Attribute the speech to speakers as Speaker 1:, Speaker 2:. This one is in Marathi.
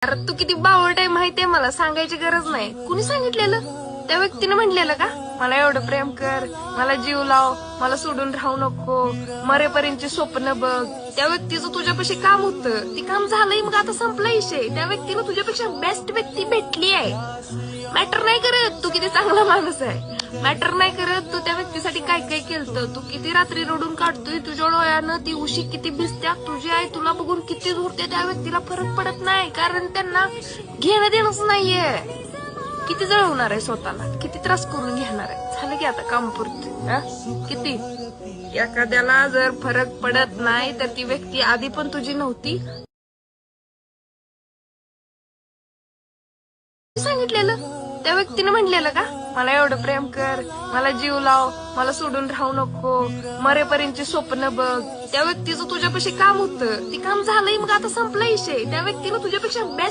Speaker 1: अरे तू किती बावळट आहे माहितीये मला, सांगायची गरज नाही. कुणी सांगितलेलं? त्या व्यक्तीने म्हटलेलं का मला एवढं प्रेम कर, मला जीव लाव, मला सोडून राहू नको, मरेपर्यंतची स्वप्न बघ. त्या व्यक्तीचं तुझ्यापाशी काम होतं, ती काम झालंय, मग आता संपला विषय. त्या व्यक्तीला तुझ्यापेक्षा बेस्ट व्यक्ती भेटली आहे. मॅटर नाही करत तू किती चांगला माणूस आहे, मॅटर नाही करत तू त्या व्यक्तीसाठी काय काय केलं, तू किती रात्री रडून काढतोय तुझ्या डोळ्यानं, ती उशी किती भिजत्या, तुझी आई तुला बघून किती झुरते. त्या व्यक्तीला फरक पडत नाही, कारण त्यांना घेणं देणंच नाहीये. किती जळवणार आहे स्वतःला, किती त्रास करून घेणार आहे. झालं की आता काम पुरते. किती एखाद्याला जर फरक पडत नाही तर ती व्यक्ती आधी पण तुझी नव्हती. सांगितलेलं? त्या व्यक्तीने म्हटलेलं का मला एवढं प्रेम कर, मला जीव लाव, मला सोडून राहू नको, मरेपर्यंतची स्वप्न बघ. त्या व्यक्तीचं तुझ्यापाशी काम होतं, ती काम झालंय, मग आता संपला विषय. त्या व्यक्तीला तुझ्यापेक्षा बेस्ट